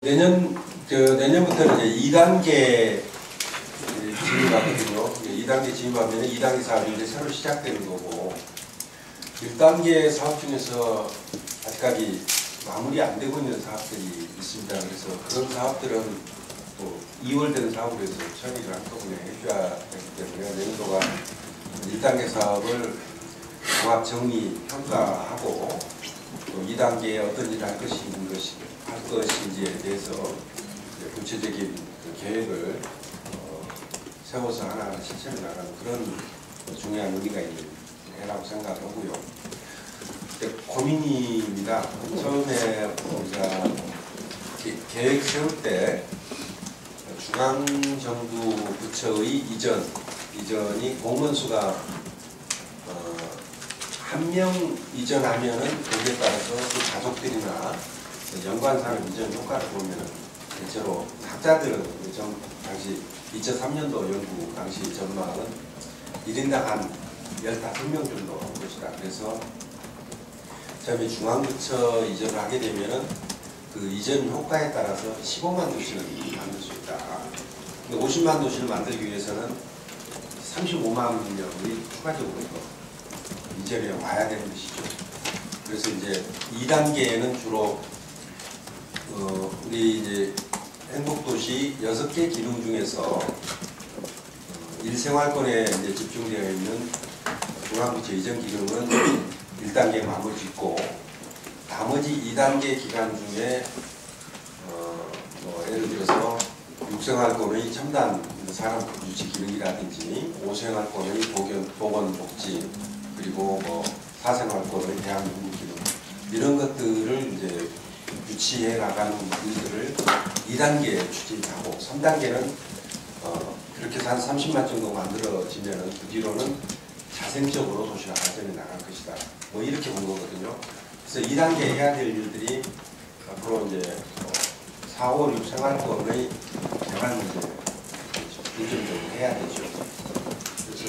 내년부터는 이제 2단계 진입하거든요. 2단계 진입하면 2단계 사업이 이제 새로 시작되는 거고, 1단계 사업 중에서 아직까지 마무리 안 되고 있는 사업들이 있습니다. 그래서 그런 사업들은 또 2월 된 사업으로 해서 처리를 한꺼번에 해줘야 되기 때문에 내년도가 1단계 사업을 종합 정리, 평가하고 또 2단계에 어떤 일을 할 것인지에 대해서 구체적인 계획을 세워서 하나하나 실천해 나가는 그런 중요한 의미가 있는 해라고 생각하고요. 고민입니다. 처음에 우리가 계획 세울 때 중앙정부 부처의 이전이 공무원 수가 한 명 이전하면은 거기에 따라서 그 가족들이나 연관산업 이전 효과를 보면은 대체로 학자들은 당시 2003년도 연구 당시 전망은 1인당 한 15명 정도 한 것이다. 그래서 처음에 중앙부처 이전을 하게 되면은 그 이전 효과에 따라서 15만 도시를 만들 수 있다. 근데 50만 도시를 만들기 위해서는 35만 명의 추가적으로 이전에 와야 되는 것이죠. 그래서 이제 2단계에는 주로 우리 이제 행복도시 6개 기능 중에서 일생활권에 이제 집중되어 있는 중앙부처 이전 기능은 1단계 마무리 짓고, 나머지 2단계 기간 중에 예를 들어서 6생활권의 첨단 산업 유치 기능이라든지 5생활권의 보건복지, 그리고 4생활권의 대한민국 기능, 이런 것들을 이제 유치해 나가는 일들을 2단계에 추진하고, 3단계는 그렇게 해서 한 30만 정도 만들어지면은 그 뒤로는 자생적으로 도시가 발전해 나갈 것이다. 이렇게 본 거거든요. 그래서 2단계 해야 될 일들이 앞으로 이제 4, 5, 6 생활권의 개발 문제 중점적으로 해야 되죠. 그래서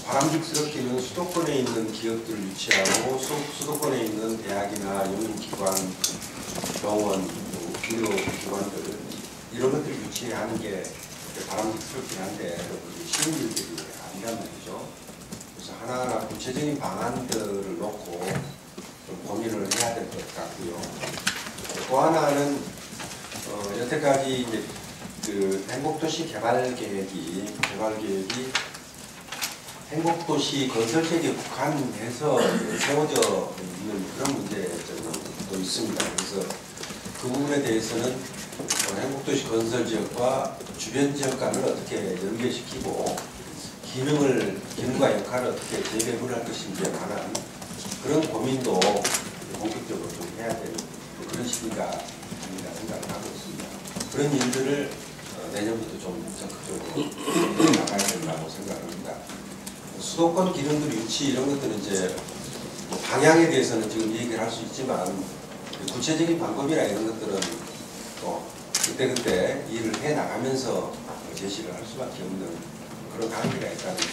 바람직스럽게는 수도권에 있는 기업들을 유치하고 수도권에 있는 대학이나 연구기관, 병원, 의료기관들 이런 것들을 유치하는 게 바람직스럽긴 한데 쉬운 일들이 아니란 말이죠. 그래서 하나하나 구체적인 방안들을 놓고 좀 고민을 해야 될 것 같고요. 또 하나는 여태까지 이제 그 행복도시 개발 계획이 행복도시 건설계획에 국한해서 세워져 있는 그런 문제점도 있습니다. 그래서 그 부분에 대해서는 행복도시 건설 지역과 주변 지역 간을 어떻게 연계시키고 기능과 역할을 어떻게 재배분할 것인지에 관한 그런 고민도 본격적으로 좀 해야 되는 그런 시기가 아닌가 생각을 하고 있습니다. 그런 일들을 내년부터 좀 적극적으로 나가야 된다고 생각합니다. 수도권 기능들 유치 이런 것들은 이제 방향에 대해서는 지금 얘기를 할 수 있지만 구체적인 방법이나 이런 것들은 또 그때그때 일을 해 나가면서 제시를 할 수밖에 없는 그런 관계가 있다는 점.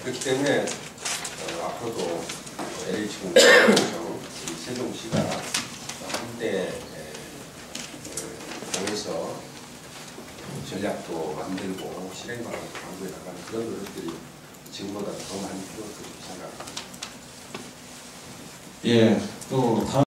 그렇기 때문에 앞으로도 LH공사청 세종시가 함께 모여서 전략도 만들고 실행 방안도 강구해 나가는 그런 노력들이 지금보다 더 많이 필요할 것으로 생각합니다. 예, 또 다음